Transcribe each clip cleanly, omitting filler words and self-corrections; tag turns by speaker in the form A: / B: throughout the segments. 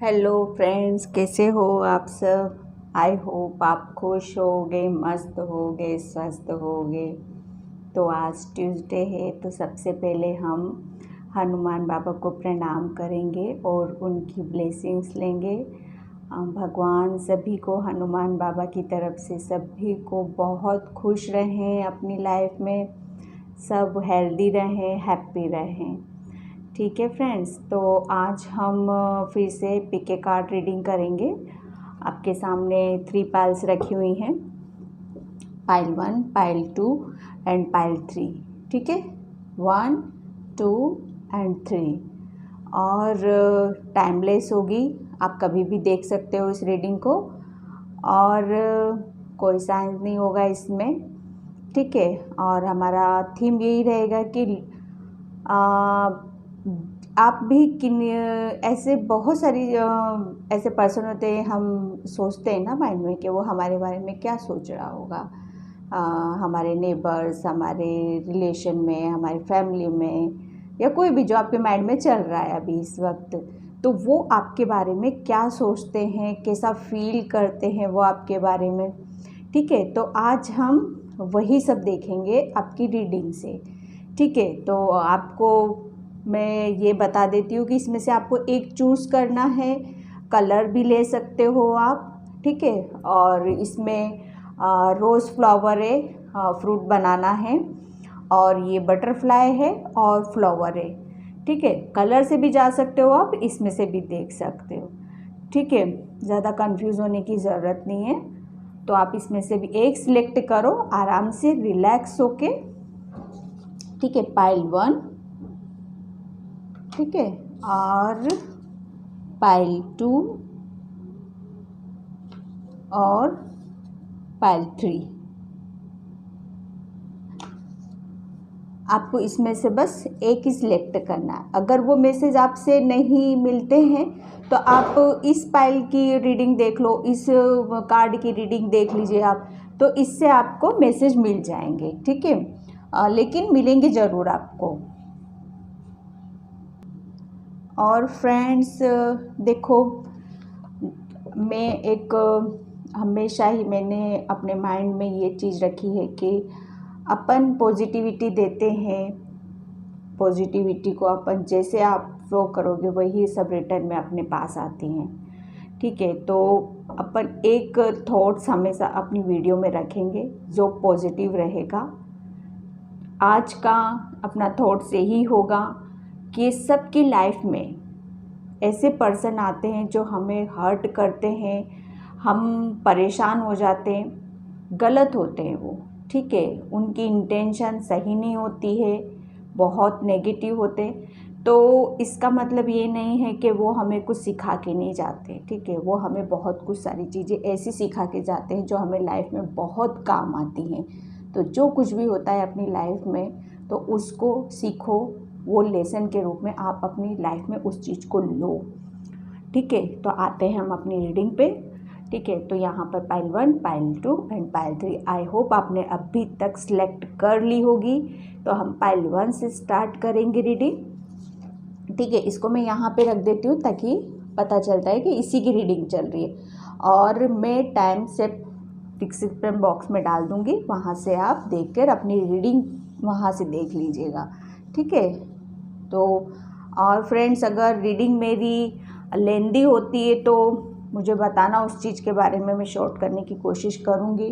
A: Hello friends, कैसे हो आप सब। आई होप आप खुश होगे, मस्त होगे, स्वस्थ होगे। तो आज ट्यूसडे है, तो सबसे पहले हम हनुमान बाबा को प्रणाम करेंगे और उनकी ब्लेसिंग्स लेंगे। भगवान सभी को हनुमान बाबा की तरफ से सभी को बहुत खुश रहें, अपनी लाइफ में सब हेल्दी रहें, हैप्पी रहें। ठीक है फ्रेंड्स, तो आज हम फिर से पीके कार्ड रीडिंग करेंगे। आपके सामने 3 पाइल्स रखी हुई हैं, पाइल 1, पाइल 2 एंड पाइल 3। ठीक है, 1, 2 एंड 3। और टाइमलेस होगी, आप कभी भी देख सकते हो इस रीडिंग को, और कोई साइंस नहीं होगा इसमें। ठीक है, और हमारा थीम यही रहेगा कि आप भी किन ऐसे बहुत सारी ऐसे पर्सन होते हैं, हम सोचते हैं ना माइंड में कि वो हमारे बारे में क्या सोच रहा होगा। हमारे नेबर्स, हमारे रिलेशन में, हमारी फैमिली में, या कोई भी जो आपके माइंड में चल रहा है अभी इस वक्त, तो वो आपके बारे में क्या सोचते हैं, कैसा फील करते हैं वो आपके बारे में। ठीक है, तो आज हम वही सब देखेंगे आपकी रीडिंग से। ठीक है, तो आपको मैं ये बता देती हूँ कि इसमें से आपको एक चूज़ करना है। कलर भी ले सकते हो आप। ठीक है, और इसमें रोज़ फ्लावर है, फ्रूट बनाना है, और ये बटरफ्लाई है और फ्लावर है। ठीक है, कलर से भी जा सकते हो आप, इसमें से भी देख सकते हो। ठीक है, ज़्यादा कंफ्यूज होने की ज़रूरत नहीं है। तो आप इसमें से भी एक सिलेक्ट करो आराम से, रिलैक्स होके। ठीक है, पाइल 1, ठीक है, और पाइल 2 और पाइल 3। आपको इसमें से बस एक ही सिलेक्ट करना है। अगर वो मैसेज आपसे नहीं मिलते हैं तो आप इस पाइल की रीडिंग देख लो, इस कार्ड की रीडिंग देख लीजिए आप, तो इससे आपको मैसेज मिल जाएंगे। ठीक है, लेकिन मिलेंगे ज़रूर आपको। और फ्रेंड्स देखो, मैं एक हमेशा ही मैंने अपने माइंड में ये चीज़ रखी है कि अपन पॉजिटिविटी देते हैं, पॉजिटिविटी को अपन जैसे आप फ्लो करोगे वही सब रिटर्न में अपने पास आती हैं। ठीक है, तो अपन एक थॉट्स हमेशा अपनी वीडियो में रखेंगे जो पॉजिटिव रहेगा। आज का अपना थॉट्स यही होगा कि सबकी लाइफ में ऐसे पर्सन आते हैं जो हमें हर्ट करते हैं, हम परेशान हो जाते हैं, गलत होते हैं वो। ठीक है, उनकी इंटेंशन सही नहीं होती है, बहुत नेगेटिव होते। तो इसका मतलब ये नहीं है कि वो हमें कुछ सिखा के नहीं जाते। ठीक है, वो हमें बहुत कुछ सारी चीज़ें ऐसी सिखा के जाते हैं जो हमें लाइफ में बहुत काम आती हैं। तो जो कुछ भी होता है अपनी लाइफ में, तो उसको सीखो, वो लेसन के रूप में आप अपनी लाइफ में उस चीज़ को लो। ठीक है, तो आते हैं हम अपनी रीडिंग पे। ठीक है, तो यहाँ पर pile 1, pile 2 and pile 3। I hope आपने अभी तक सिलेक्ट कर ली होगी। तो हम पाइल 1 से स्टार्ट करेंगे रीडिंग। ठीक है, इसको मैं यहाँ पे रख देती हूँ ताकि पता चलता है कि इसी की रीडिंग चल रही है, और मैं टाइम से डिस्क्रिप्शन बॉक्स में डाल दूँगी, वहाँ से आप देखकर अपनी रीडिंग वहाँ से देख लीजिएगा। ठीक है, तो और फ्रेंड्स अगर रीडिंग मेरी लेंदी होती है तो मुझे बताना, उस चीज़ के बारे में मैं शॉर्ट करने की कोशिश करूँगी,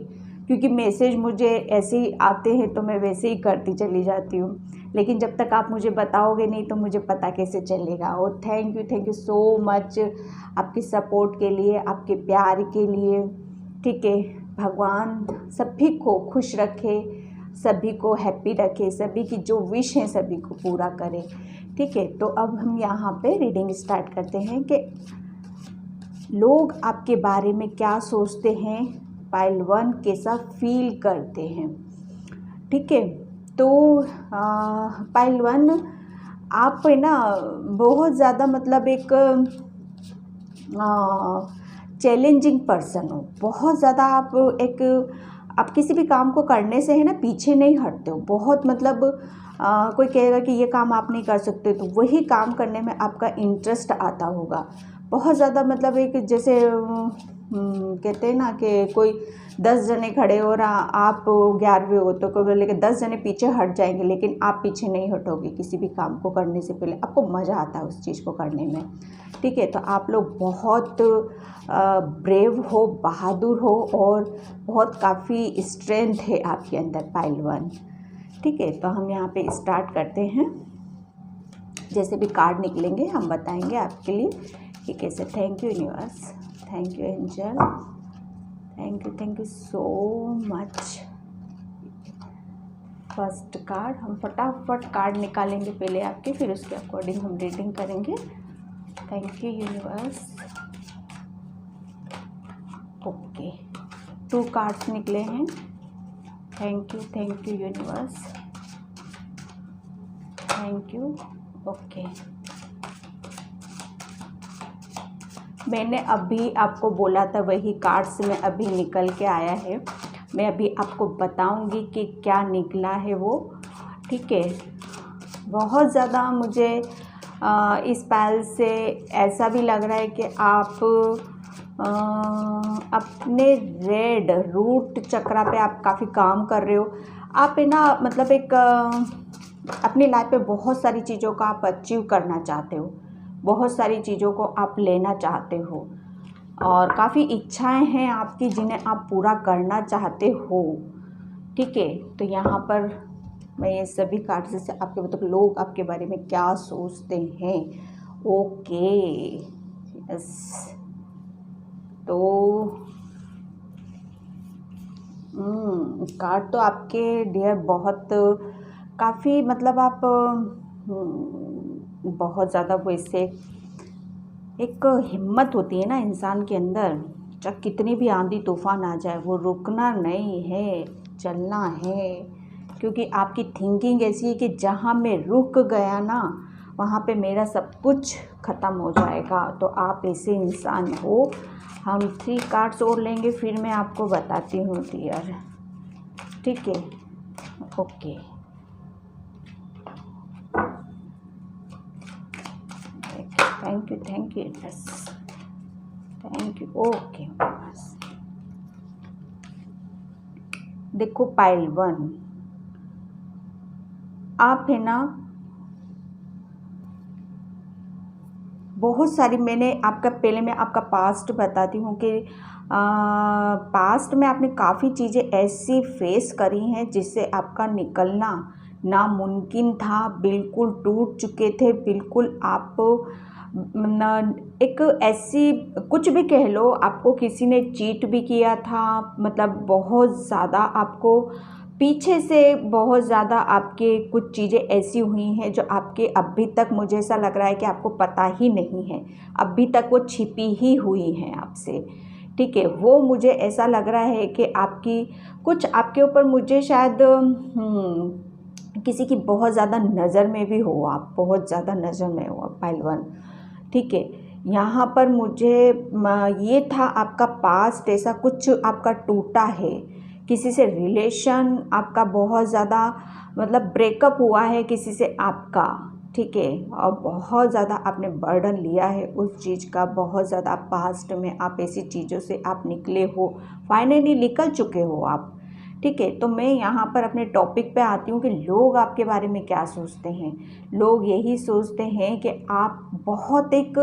A: क्योंकि मैसेज मुझे ऐसे ही आते हैं तो मैं वैसे ही करती चली जाती हूँ। लेकिन जब तक आप मुझे बताओगे नहीं तो मुझे पता कैसे चलेगा। और थैंक यू सो मच आपकी सपोर्ट के लिए, आपके प्यार के लिए। ठीक है, भगवान सभी को खुश रखे, सभी को हैप्पी रखे, सभी की जो विश है सभी को पूरा करे। ठीक है, तो अब हम यहाँ पे रीडिंग स्टार्ट करते हैं कि लोग आपके बारे में क्या सोचते हैं, पाइल 1 कैसा फील करते हैं। ठीक है, तो पाइल 1 आप है ना बहुत ज़्यादा मतलब एक चैलेंजिंग पर्सन हो, बहुत ज़्यादा आप किसी भी काम को करने से है ना पीछे नहीं हटते हो। बहुत मतलब कोई कहेगा कि ये काम आप नहीं कर सकते तो वही काम करने में आपका इंटरेस्ट आता होगा। बहुत ज़्यादा मतलब एक जैसे कहते हैं ना कि कोई 10 जने खड़े हो और आप 11वें हो, तो कोई बोले कि 10 जने पीछे हट जाएंगे, लेकिन आप पीछे नहीं हटोगे किसी भी काम को करने से पहले। आपको मज़ा आता है उस चीज़ को करने में, ठीक है। तो आप लोग बहुत ब्रेव हो, बहादुर हो, और बहुत काफ़ी स्ट्रेंथ है आपके अंदर पाइल 1, ठीक है। तो हम यहाँ पे स्टार्ट करते हैं। जैसे भी कार्ड निकलेंगे हम बताएंगे आपके लिए कि कैसे। Thank you universe, thank you angel, thank you so much. First card हम फटाफट कार्ड निकालेंगे पहले आपके, फिर उसके अकॉर्डिंग हम रीडिंग करेंगे। Thank you universe. Okay, 2 cards निकले हैं। Thank you universe, thank you. Okay, मैंने अभी आपको बोला था वही कार्ड्स में अभी निकल के आया है। मैं अभी आपको बताऊंगी कि क्या निकला है वो, ठीक है। बहुत ज़्यादा मुझे इस पैल से ऐसा भी लग रहा है कि आप अपने रेड रूट चक्रा पे आप काफ़ी काम कर रहे हो। आप है ना, मतलब एक अपनी लाइफ में बहुत सारी चीज़ों का आप अचीव करना चाहते हो, बहुत सारी चीज़ों को आप लेना चाहते हो, और काफ़ी इच्छाएं हैं आपकी जिन्हें आप पूरा करना चाहते हो, ठीक है। तो यहाँ पर मैं ये सभी कार्ड से आपके मतलब लोग आपके बारे में क्या सोचते हैं। Okay, yes. तो कार्ड तो आपके डियर बहुत काफ़ी मतलब आप बहुत ज़्यादा वैसे एक हिम्मत होती है ना इंसान के अंदर, चाहे कितनी भी आंधी तूफान आ जाए वो रुकना नहीं है, चलना है। क्योंकि आपकी थिंकिंग ऐसी है कि जहाँ मैं रुक गया ना वहाँ पे मेरा सब कुछ ख़त्म हो जाएगा। तो आप ऐसे इंसान हो। हम 3 कार्ड्स और लेंगे, फिर मैं आपको बताती हूँ डियर, ठीक है। ओके, थैंक यू बस, थैंक यू। ओके बस, देखो पाइल 1, आप है ना बहुत सारी, मैंने आपका पहले मैं आपका पास्ट बताती हूँ कि पास्ट में आपने काफ़ी चीज़ें ऐसी फेस करी हैं जिससे आपका निकलना नामुमकिन था, बिल्कुल टूट चुके थे, बिल्कुल आप एक ऐसी कुछ भी कह लो, आपको किसी ने चीट भी किया था, मतलब बहुत ज़्यादा आपको पीछे से बहुत ज़्यादा आपके कुछ चीज़ें ऐसी हुई हैं जो आपके अभी तक मुझे ऐसा लग रहा है कि आपको पता ही नहीं है, अभी तक वो छिपी ही हुई हैं आपसे, ठीक है। वो मुझे ऐसा लग रहा है कि आपकी कुछ आपके ऊपर मुझे शायद किसी की बहुत ज़्यादा नज़र में भी हो, आप बहुत ज़्यादा नज़र में हो पाइल 1, ठीक है। यहाँ पर मुझे ये था आपका पास्ट ऐसा कुछ आपका टूटा है, किसी से रिलेशन आपका बहुत ज़्यादा मतलब ब्रेकअप हुआ है किसी से आपका, ठीक है। और बहुत ज़्यादा आपने बर्डन लिया है उस चीज़ का, बहुत ज़्यादा पास्ट में आप ऐसी चीज़ों से आप निकले हो, फाइनली निकल चुके हो आप, ठीक है। तो मैं यहाँ पर अपने टॉपिक पे आती हूँ कि लोग आपके बारे में क्या सोचते हैं। लोग यही सोचते हैं कि आप बहुत एक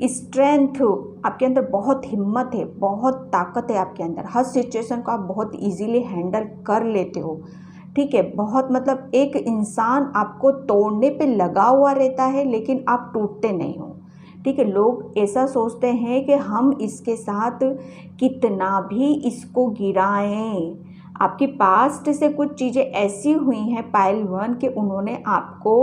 A: स्ट्रेंथ, आपके अंदर बहुत हिम्मत है, बहुत ताकत है आपके अंदर, हर सिचुएशन को आप बहुत इजीली हैंडल कर लेते हो, ठीक है। बहुत मतलब एक इंसान आपको तोड़ने पे लगा हुआ रहता है लेकिन आप टूटते नहीं हो, ठीक है। लोग ऐसा सोचते हैं कि हम इसके साथ कितना भी इसको गिराएं। आपकी पास्ट से कुछ चीज़ें ऐसी हुई हैं पाइल 1 कि उन्होंने आपको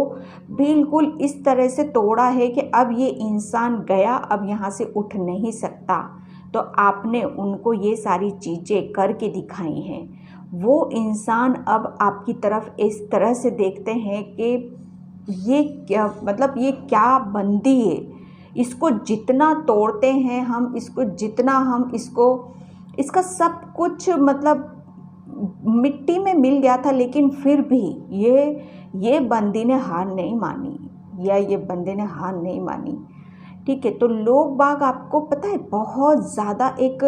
A: बिल्कुल इस तरह से तोड़ा है कि अब ये इंसान गया, अब यहाँ से उठ नहीं सकता। तो आपने उनको ये सारी चीज़ें करके दिखाई हैं। वो इंसान अब आपकी तरफ इस तरह से देखते हैं कि ये क्या मतलब ये क्या बंदी है, इसको जितना तोड़ते हैं हम, इसको जितना हम इसका सब कुछ मतलब मिट्टी में मिल गया था, लेकिन फिर भी ये बंदी ने हार नहीं मानी, या ये बंदे ने हार नहीं मानी, ठीक है। तो लोग बाग आपको पता है बहुत ज़्यादा एक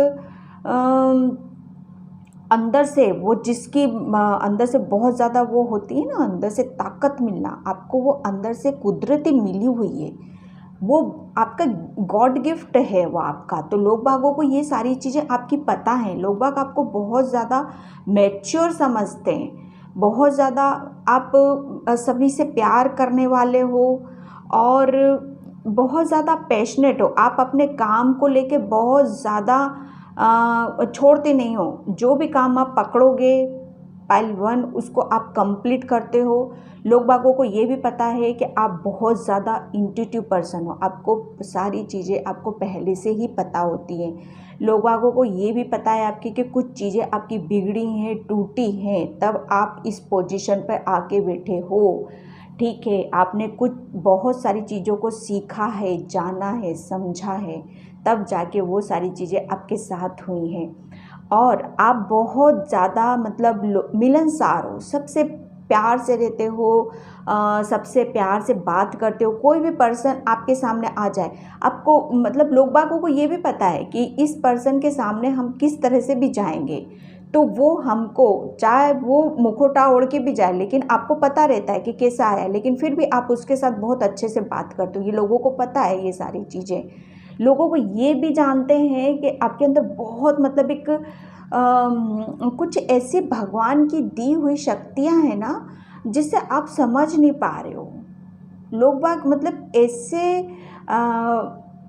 A: अंदर से वो जिसकी अंदर से बहुत ज़्यादा वो होती है ना, अंदर से ताकत मिलना, आपको वो अंदर से कुदरती मिली हुई है, वो आपका गॉड गिफ्ट है वो आपका। तो लोग बागों को ये सारी चीज़ें आपकी पता है, लोग बाग आपको बहुत ज़्यादा मैच्योर समझते हैं, बहुत ज़्यादा आप सभी से प्यार करने वाले हो और बहुत ज़्यादा पैशनेट हो, आप अपने काम को लेके बहुत ज़्यादा छोड़ते नहीं हो, जो भी काम आप पकड़ोगे पाइल 1 उसको आप कंप्लीट करते हो। लोग बागों को ये भी पता है कि आप बहुत ज़्यादा इंट्यूटिव पर्सन हो, आपको सारी चीज़ें आपको पहले से ही पता होती हैं। लोग बागों को ये भी पता है आपकी कि कुछ चीज़ें आपकी बिगड़ी हैं, टूटी हैं, तब आप इस पोजीशन पर आके बैठे हो। ठीक है, आपने कुछ बहुत सारी चीज़ों को सीखा है, जाना है, समझा है, तब जाके वो सारी चीज़ें आपके साथ हुई हैं। और आप बहुत ज़्यादा मतलब मिलनसार हो, सबसे प्यार से रहते हो, सबसे प्यार से बात करते हो। कोई भी पर्सन आपके सामने आ जाए, आपको मतलब लोग बागों को ये भी पता है कि इस पर्सन के सामने हम किस तरह से भी जाएंगे तो वो हमको, चाहे वो मुखौटा ओढ़ के भी जाए, लेकिन आपको पता रहता है कि कैसा आया, लेकिन फिर भी आप उसके साथ बहुत अच्छे से बात करते हो। ये लोगों को पता है ये सारी चीज़ें। लोगों को ये भी जानते हैं कि आपके अंदर बहुत मतलब एक कुछ ऐसी भगवान की दी हुई शक्तियाँ हैं ना जिससे आप समझ नहीं पा रहे हो। लोग बाग मतलब ऐसे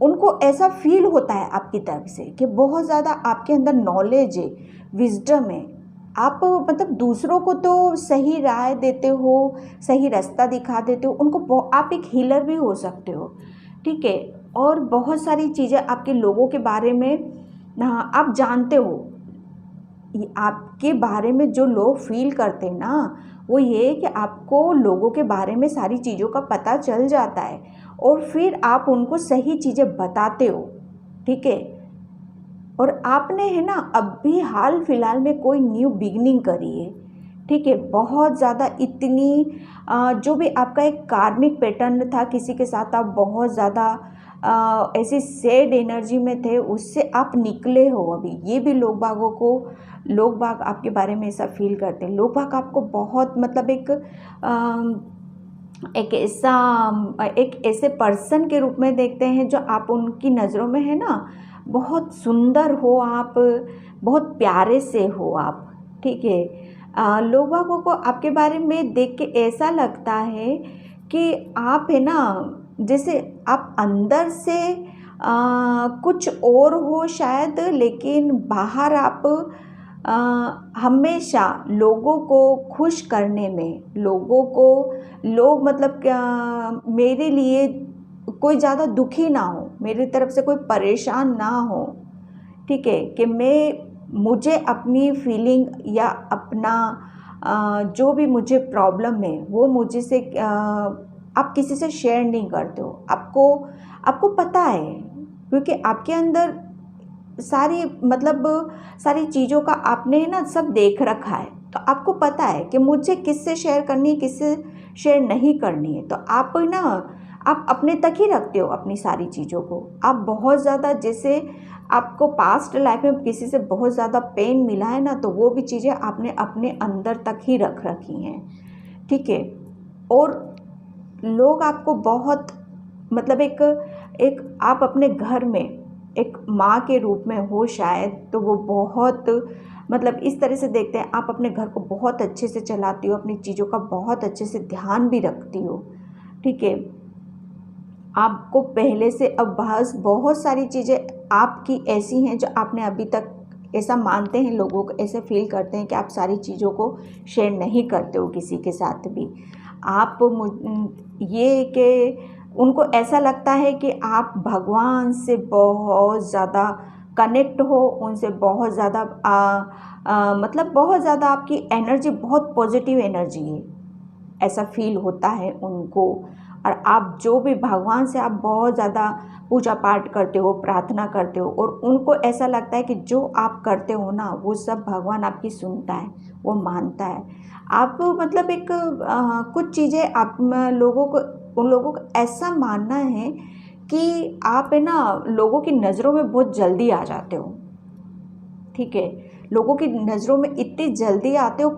A: उनको ऐसा फील होता है आपकी तरफ से कि बहुत ज़्यादा आपके अंदर नॉलेज है, विजडम है। आप मतलब दूसरों को तो सही राय देते हो, सही रास्ता दिखा देते हो, उनको आप एक हीलर भी हो सकते हो। ठीक है, और बहुत सारी चीज़ें आपके लोगों के बारे में आप जानते हो। आपके बारे में जो लोग फील करते हैं ना, वो ये कि आपको लोगों के बारे में सारी चीज़ों का पता चल जाता है और फिर आप उनको सही चीज़ें बताते हो। ठीक है, और आपने है ना अभी हाल फिलहाल में कोई न्यू बिगनिंग करी है। ठीक है, बहुत ज़्यादा इतनी जो भी आपका एक कार्मिक पैटर्न था किसी के साथ, आप बहुत ज़्यादा ऐसी सैड एनर्जी में थे, उससे आप निकले हो अभी। ये भी लोग बागों को, लोग बाग आपके बारे में ऐसा फील करते हैं। लोग बाग आपको बहुत मतलब एक ऐसे पर्सन के रूप में देखते हैं जो आप उनकी नज़रों में है ना बहुत सुंदर हो, आप बहुत प्यारे से हो आप। ठीक है, लोग बागों को आपके बारे में देख के ऐसा लगता है कि आप है ना जैसे आप अंदर से कुछ और हो शायद, लेकिन बाहर आप हमेशा लोगों को खुश करने में, लोगों को लोग मतलब क्या मेरे लिए कोई ज़्यादा दुखी ना हो, मेरी तरफ से कोई परेशान ना हो। ठीक है, कि मुझे अपनी फीलिंग या अपना जो भी मुझे प्रॉब्लम है वो मुझे से आप किसी से शेयर नहीं करते हो। आपको पता है, क्योंकि आपके अंदर सारी मतलब सारी चीज़ों का आपने ना सब देख रखा है, तो आपको पता है कि मुझे किससे शेयर करनी है, किससे शेयर नहीं करनी है। तो आप ना आप अपने तक ही रखते हो अपनी सारी चीज़ों को। आप बहुत ज़्यादा जैसे आपको पास्ट लाइफ में किसी से बहुत ज़्यादा पेन मिला है ना, तो वो भी चीज़ें आपने अपने अंदर तक ही रख रखी हैं। ठीक है, और लोग आपको बहुत मतलब एक आप अपने घर में एक माँ के रूप में हो शायद, तो वो बहुत मतलब इस तरह से देखते हैं। आप अपने घर को बहुत अच्छे से चलाती हो, अपनी चीज़ों का बहुत अच्छे से ध्यान भी रखती हो। ठीक है, आपको पहले से अब बहुत सारी चीज़ें आपकी ऐसी हैं जो आपने अभी तक ऐसा मानते हैं, लोगों को ऐसे फील करते हैं कि आप सारी चीज़ों को शेयर नहीं करते हो किसी के साथ भी। आप ये कि उनको ऐसा लगता है कि आप भगवान से बहुत ज़्यादा कनेक्ट हो, उनसे बहुत ज़्यादा मतलब बहुत ज़्यादा आपकी एनर्जी बहुत पॉजिटिव एनर्जी है, ऐसा फील होता है उनको। और आप जो भी भगवान से आप बहुत ज़्यादा पूजा पाठ करते हो, प्रार्थना करते हो, और उनको ऐसा लगता है कि जो आप करते हो ना वो सब भगवान आपकी सुनता है, वो मानता है। आप मतलब कुछ चीज़ें आप लोगों को, उन लोगों को ऐसा मानना है कि आप है ना लोगों की नज़रों में बहुत जल्दी आ जाते हो, ठीक है। लोगों की नज़रों में इतनी जल्दी आते हो,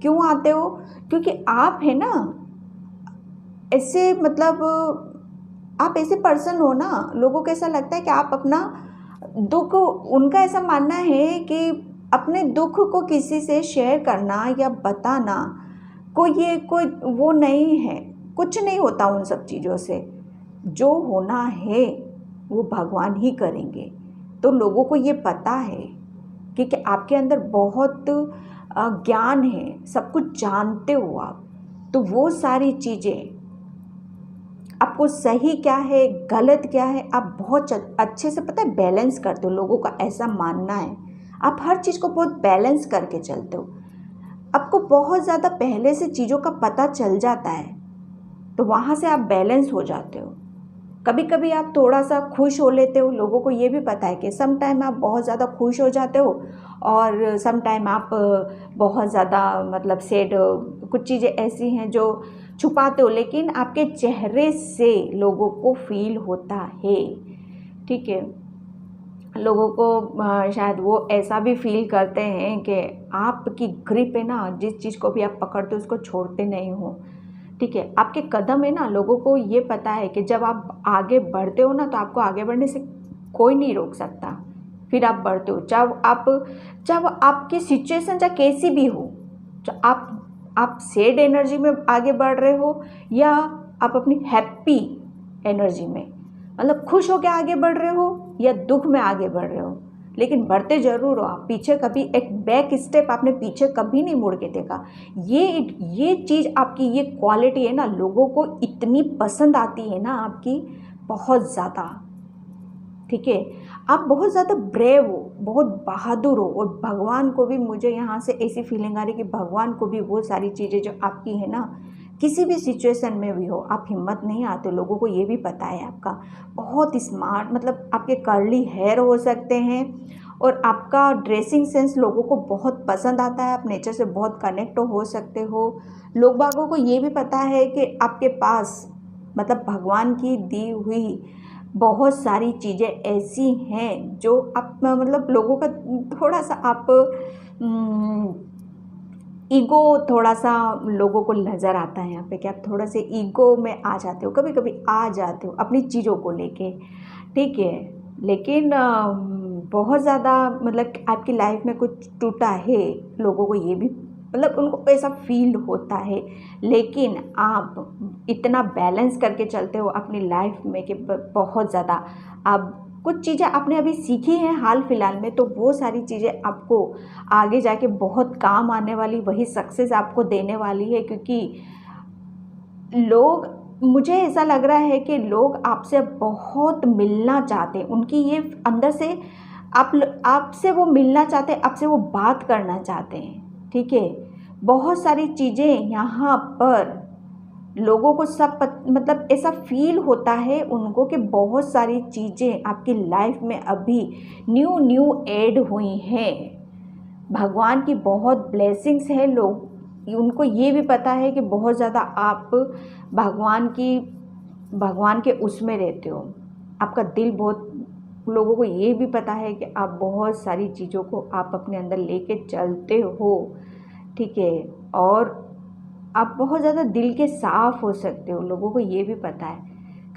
A: क्यों आते हो? क्योंकि आप है ना ऐसे मतलब आप ऐसे पर्सन हो ना, लोगों को ऐसा लगता है कि आप अपना दुख, उनका ऐसा मानना है कि अपने दुख को किसी से शेयर करना या बताना कोई वो नहीं है, कुछ नहीं होता उन सब चीज़ों से। जो होना है वो भगवान ही करेंगे। तो लोगों को ये पता है कि आपके अंदर बहुत ज्ञान है, सब कुछ जानते हो आप। तो वो सारी चीज़ें आपको सही क्या है, गलत क्या है, आप बहुत अच्छे से पता है बैलेंस करते हो। लोगों का ऐसा मानना है आप हर चीज़ को बहुत बैलेंस करके चलते हो। आपको बहुत ज़्यादा पहले से चीज़ों का पता चल जाता है, तो वहाँ से आप बैलेंस हो जाते हो। कभी कभी आप थोड़ा सा खुश हो लेते हो, लोगों को ये भी पता है कि सम टाइम आप बहुत ज़्यादा खुश हो जाते हो और सम टाइम आप बहुत ज़्यादा मतलब सैड, कुछ चीज़ें ऐसी हैं जो छुपाते हो, लेकिन आपके चेहरे से लोगों को फील होता है, ठीक है। लोगों को शायद वो ऐसा भी फील करते हैं कि आपकी ग्रिप है ना, जिस चीज़ को भी आप पकड़ते हो उसको छोड़ते नहीं हो, ठीक है। आपके कदम है ना, लोगों को ये पता है कि जब आप आगे बढ़ते हो ना तो आपको आगे बढ़ने से कोई नहीं रोक सकता। फिर आप बढ़ते हो, चाहे आपकी सिचुएशन चाहे कैसी भी हो, चाहे आप सैड एनर्जी में आगे बढ़ रहे हो या आप अपनी हैप्पी एनर्जी में मतलब खुश होकर आगे बढ़ रहे हो या दुख में आगे बढ़ रहे हो, लेकिन बढ़ते ज़रूर हो आप। पीछे कभी एक बैक स्टेप आपने पीछे कभी नहीं मुड़ के देखा। ये चीज़ आपकी ये क्वालिटी है ना, लोगों को इतनी पसंद आती है ना आपकी, बहुत ज़्यादा, ठीक है। आप बहुत ज़्यादा ब्रेव हो, बहुत बहादुर हो, और भगवान को भी मुझे यहाँ से ऐसी फीलिंग आ रही कि भगवान को भी वो सारी चीज़ें जो आपकी है ना, किसी भी सिचुएशन में भी हो आप हिम्मत नहीं आते। लोगों को ये भी पता है आपका बहुत स्मार्ट, मतलब आपके कर्ली हेयर हो सकते हैं और आपका ड्रेसिंग सेंस लोगों को बहुत पसंद आता है, आप नेचर से बहुत कनेक्ट हो सकते हो। लोग बागों को ये भी पता है कि आपके पास मतलब भगवान की दी हुई बहुत सारी चीज़ें ऐसी हैं जो आप मतलब लोगों का थोड़ा सा आप ईगो थोड़ा सा लोगों को नज़र आता है यहाँ पे कि आप थोड़ा से ईगो में आ जाते हो, कभी कभी आ जाते हो अपनी चीज़ों को लेके, ठीक है। लेकिन बहुत ज़्यादा मतलब आपकी लाइफ में कुछ टूटा है, लोगों को ये भी मतलब उनको ऐसा फील होता है, लेकिन आप इतना बैलेंस करके चलते हो अपनी लाइफ में कि बहुत ज़्यादा आप कुछ चीज़ें आपने अभी सीखी हैं हाल फिलहाल में, तो वो सारी चीज़ें आपको आगे जाके बहुत काम आने वाली, वही सक्सेस आपको देने वाली है। क्योंकि लोग, मुझे ऐसा लग रहा है कि लोग आपसे बहुत मिलना चाहते हैं, उनकी ये अंदर से आपसे वो मिलना चाहते हैं, आपसे वो बात करना चाहते हैं, ठीक है। बहुत सारी चीज़ें यहाँ पर लोगों को सब मतलब ऐसा फील होता है उनको कि बहुत सारी चीज़ें आपकी लाइफ में अभी न्यू ऐड हुई हैं। भगवान की बहुत ब्लेसिंग्स है, लोग उनको ये भी पता है कि बहुत ज़्यादा आप भगवान के उसमें रहते हो, आपका दिल बहुत, लोगों को ये भी पता है कि आप बहुत सारी चीज़ों को आप अपने अंदर लेके चलते हो, ठीक है। और आप बहुत ज़्यादा दिल के साफ़ हो सकते हो, लोगों को ये भी पता है।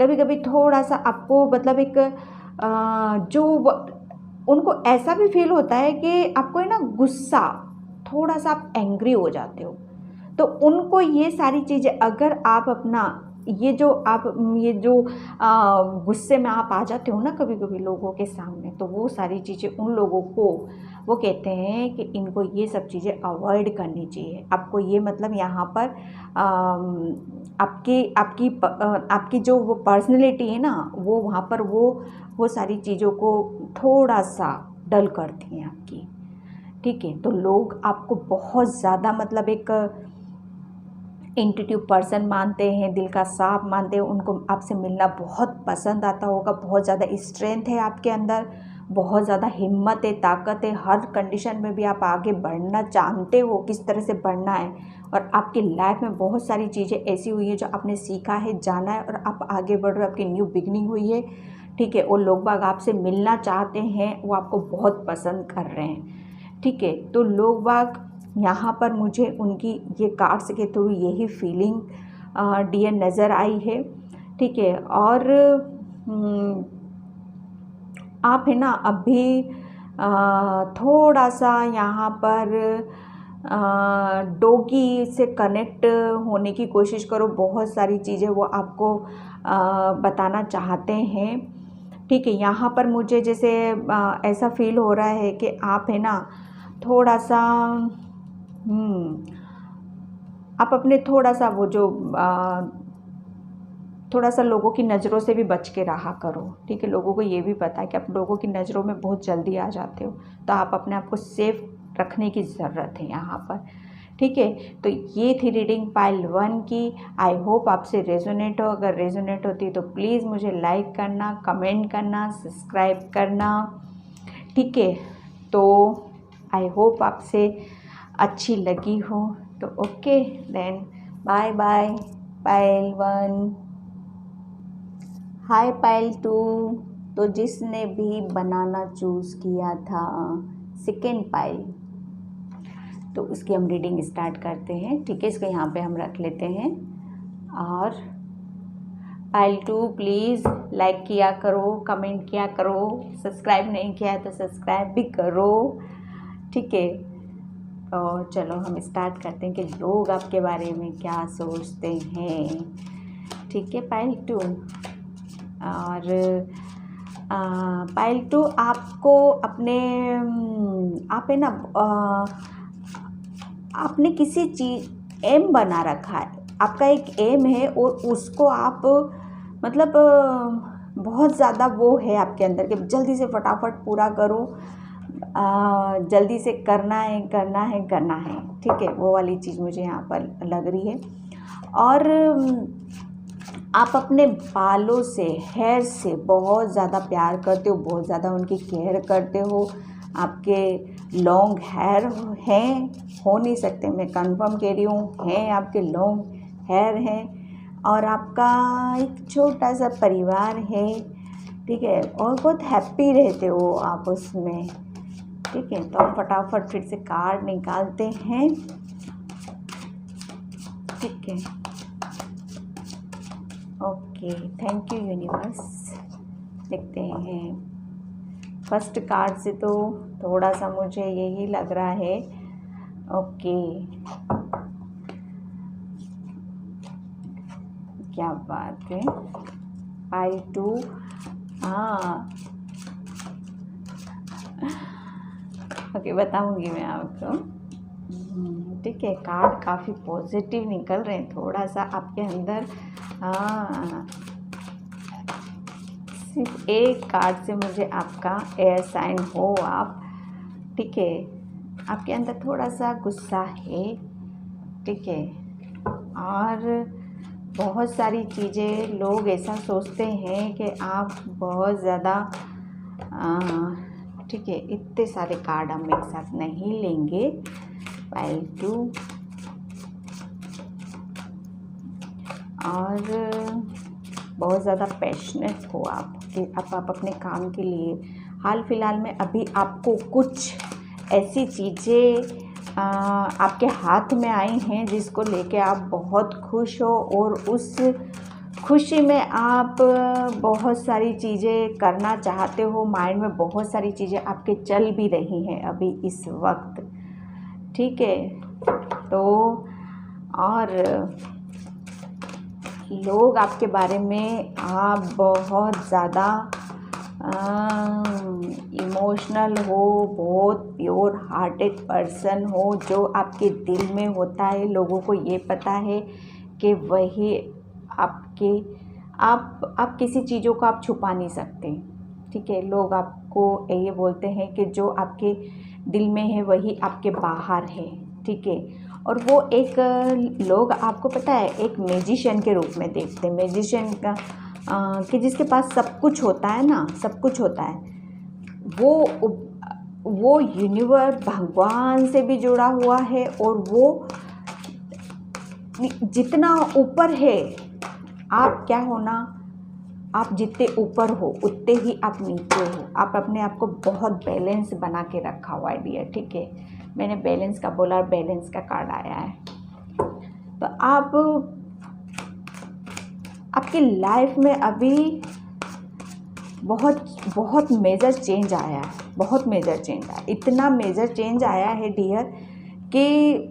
A: कभी कभी थोड़ा सा आपको मतलब एक उनको ऐसा भी फील होता है कि आपको है ना गुस्सा, थोड़ा सा आप एंग्री हो जाते हो, तो उनको ये सारी चीज़ें अगर आप अपना ये जो गुस्से में आप आ जाते हो ना कभी कभी लोगों के सामने, तो वो सारी चीज़ें उन लोगों को वो कहते हैं कि इनको ये सब चीज़ें अवॉइड करनी चाहिए। आपको ये मतलब यहाँ पर आपकी जो वो पर्सनैलिटी है ना, वो वहाँ पर वो सारी चीज़ों को थोड़ा सा डल करती हैं आपकी, ठीक है। तो लोग आपको बहुत ज़्यादा मतलब एक इंट्यूटिव पर्सन मानते हैं, दिल का साफ मानते हैं, उनको आपसे मिलना बहुत पसंद आता होगा, बहुत ज़्यादा स्ट्रेंथ है आपके अंदर, बहुत ज़्यादा हिम्मत है, ताकत है, हर कंडीशन में भी आप आगे बढ़ना जानते हो किस तरह से बढ़ना है। और आपकी लाइफ में बहुत सारी चीज़ें ऐसी हुई है जो आपने सीखा है, जाना है, और आप आगे बढ़ रहे हो, आपकी न्यू बिगनिंग हुई है, ठीक है। और लोग बाग आपसे मिलना चाहते हैं, वो आपको बहुत पसंद कर रहे हैं, ठीक है। तो लोग बाग यहाँ पर मुझे उनकी ये कार्ड्स के थ्रू यही फीलिंग डियर नज़र आई है, ठीक है। और आप है ना अभी थोड़ा सा यहाँ पर डॉगी से कनेक्ट होने की कोशिश करो। बहुत सारी चीज़ें वो आपको बताना चाहते हैं, ठीक है। यहाँ पर मुझे जैसे ऐसा फील हो रहा है कि आप है ना थोड़ा सा आप अपने थोड़ा सा वो जो थोड़ा सा लोगों की नज़रों से भी बच के रहा करो, ठीक है। लोगों को ये भी पता है कि आप लोगों की नज़रों में बहुत जल्दी आ जाते हो, तो आप अपने आप को सेफ रखने की ज़रूरत है यहाँ पर, ठीक है। तो ये थी रीडिंग पाइल 1 की। आई होप आपसे रेजोनेट हो। अगर रेजोनेट होती तो प्लीज़ मुझे लाइक करना, कमेंट करना, सब्सक्राइब करना, ठीक है। तो आई होप आपसे अच्छी लगी हो। तो okay then, bye bye pile 1। Hi pile 2। तो जिसने भी बनाना चूज़ किया था सेकेंड पाइल, तो उसकी हम रीडिंग स्टार्ट करते हैं, ठीक है। इसको यहाँ पे हम रख लेते हैं। और पाइल 2 प्लीज़ लाइक किया करो, कमेंट किया करो, सब्सक्राइब नहीं किया है तो सब्सक्राइब भी करो, ठीक है। तो चलो हम स्टार्ट करते हैं कि लोग आपके बारे में क्या सोचते हैं, ठीक है पाइल 2। और पाइल 2 आपको अपने आप है ना आपने किसी चीज़ एम बना रखा है, आपका एक एम है और उसको आप मतलब बहुत ज़्यादा वो है आपके अंदर कि जल्दी से फटाफट पूरा करो, जल्दी से करना है करना है करना है, ठीक है। वो वाली चीज़ मुझे यहाँ पर लग रही है। और आप अपने बालों से, हेयर से बहुत ज़्यादा प्यार करते हो, बहुत ज़्यादा उनकी केयर करते हो। आपके लॉन्ग हेयर हैं, हो नहीं सकते, मैं कंफर्म कह रही हूँ, हैं आपके लॉन्ग हेयर हैं। और आपका एक छोटा सा परिवार है, ठीक है। और बहुत हैप्पी रहते हो आप उसमें, ठीक है। तो हम फटाफट फिर से कार्ड निकालते हैं, ठीक है। Okay, thank you universe. देखते हैं फर्स्ट कार्ड से तो थोड़ा सा मुझे यही लग रहा है। ओके, क्या बात है। पाइल 2, हाँ ओके, बताऊंगी मैं आपको, ठीक है। कार्ड काफ़ी पॉजिटिव निकल रहे हैं, थोड़ा सा आपके अंदर सिर्फ एक कार्ड से मुझे आपका एयर साइन हो आप, ठीक है। आपके अंदर थोड़ा सा गुस्सा है, ठीक है। और बहुत सारी चीज़ें लोग ऐसा सोचते हैं कि आप बहुत ज़्यादा, ठीक है। इतने सारे कार्ड हम एक साथ नहीं लेंगे। पाइल 2 और बहुत ज़्यादा पैशनेट हो आप कि आप अपने काम के लिए। हाल फिलहाल में अभी आपको कुछ ऐसी चीज़ें आपके हाथ में आई हैं जिसको लेके आप बहुत खुश हो, और उस खुशी में आप बहुत सारी चीज़ें करना चाहते हो। माइंड में बहुत सारी चीज़ें आपके चल भी रही हैं अभी इस वक्त, ठीक है। तो और लोग आपके बारे में आप बहुत ज़्यादा इमोशनल हो, बहुत प्योर हार्टेड पर्सन हो, जो आपके दिल में होता है लोगों को ये पता है कि वही आपके आप किसी चीज़ों को आप छुपा नहीं सकते, ठीक है। लोग आपको ये बोलते हैं कि जो आपके दिल में है वही आपके बाहर है, ठीक है। और वो एक लोग आपको पता है एक मैजिशियन के रूप में देखते हैं, मैजिशियन का कि जिसके पास सब कुछ होता है ना, सब कुछ होता है, वो वो यूनिवर्स भगवान से भी जुड़ा हुआ है, और वो जितना ऊपर है, आप क्या हो ना, आप जितने ऊपर हो उतने ही आप नीचे हो। आप अपने आप को बहुत बैलेंस बना के रखा हुआ है डियर, ठीक है। मैंने बैलेंस का बोला और बैलेंस का कार्ड आया है। तो आप आपकी लाइफ में अभी बहुत बहुत मेजर चेंज आया है, बहुत मेजर चेंज आया, इतना मेजर चेंज आया है डियर कि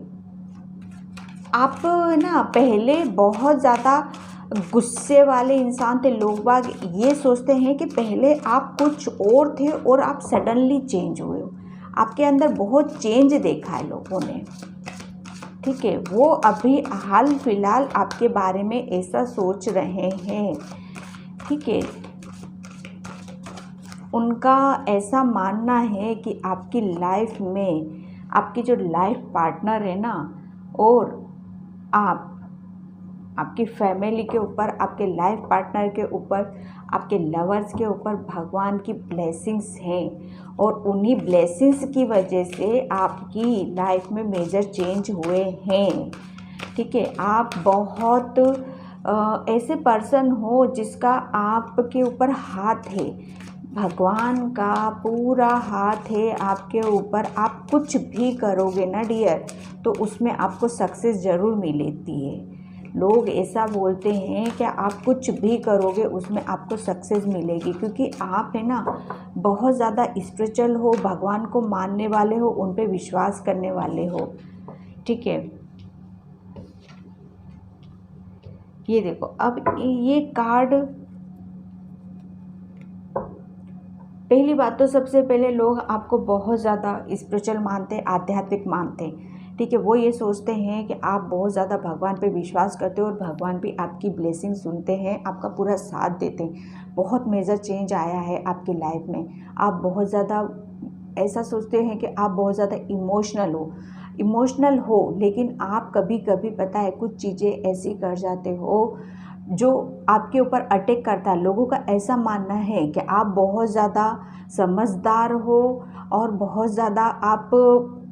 A: आप ना पहले बहुत ज़्यादा गुस्से वाले इंसान थे। लोग बाग ये सोचते हैं कि पहले आप कुछ और थे और आप सडनली चेंज हुए हो। आपके अंदर बहुत चेंज देखा है लोगों ने, ठीक है। वो अभी हाल फिलहाल आपके बारे में ऐसा सोच रहे हैं, ठीक है। उनका ऐसा मानना है कि आपकी लाइफ में आपकी जो लाइफ पार्टनर है ना, और आपकी फैमिली के ऊपर, आपके लाइफ पार्टनर के ऊपर, आपके लवर्स के ऊपर भगवान की ब्लेसिंग्स हैं, और उन्हीं ब्लेसिंग्स की वजह से आपकी लाइफ में मेजर चेंज हुए हैं, ठीक है। आप बहुत ऐसे पर्सन हो जिसका आपके ऊपर हाथ है, भगवान का पूरा हाथ है आपके ऊपर। आप कुछ भी करोगे ना डियर, तो उसमें आपको सक्सेस ज़रूर मिलती है। लोग ऐसा बोलते हैं कि आप कुछ भी करोगे उसमें आपको सक्सेस मिलेगी, क्योंकि आप है ना बहुत ज़्यादा स्पिरिचुअल हो, भगवान को मानने वाले हो, उन पे विश्वास करने वाले हो, ठीक है। ये देखो, अब ये कार्ड, पहली बात तो सबसे पहले लोग आपको बहुत ज़्यादा स्पिरिचुअल मानते हैं, आध्यात्मिक मानते हैं, ठीक है। वो ये सोचते हैं कि आप बहुत ज़्यादा भगवान पे विश्वास करते हो और भगवान भी आपकी ब्लेसिंग सुनते हैं, आपका पूरा साथ देते हैं। बहुत मेजर चेंज आया है आपकी लाइफ में। आप बहुत ज़्यादा ऐसा सोचते हैं कि आप बहुत ज़्यादा इमोशनल हो, लेकिन आप कभी कभी पता है कुछ चीज़ें ऐसी कर जाते हो जो आपके ऊपर अटैक करता है। लोगों का ऐसा मानना है कि आप बहुत ज़्यादा समझदार हो और बहुत ज़्यादा आप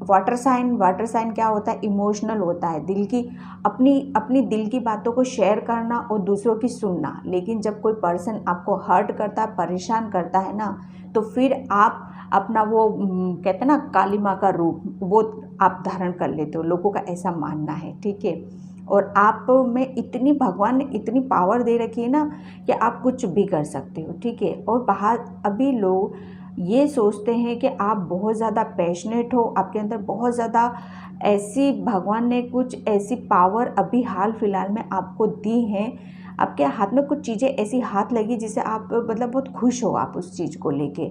A: वाटर साइन क्या होता है, इमोशनल होता है, दिल की अपनी दिल की बातों को शेयर करना और दूसरों की सुनना। लेकिन जब कोई पर्सन आपको हर्ट करता है, परेशान करता है ना, तो फिर आप अपना वो कहते हैं ना काली माँ का रूप, वो आप धारण कर लेते हो। लोगों का ऐसा मानना है, ठीक है। और आप में इतनी भगवान ने इतनी पावर दे रखी है ना कि आप कुछ भी कर सकते हो, ठीक है। और बाहर अभी लोग ये सोचते हैं कि आप बहुत ज़्यादा पैशनेट हो, आपके अंदर बहुत ज़्यादा ऐसी भगवान ने कुछ ऐसी पावर अभी हाल फिलहाल में आपको दी हैं। आपके हाथ में कुछ चीज़ें ऐसी हाथ लगी जिससे आप मतलब बहुत खुश हो आप उस चीज़ को लेके,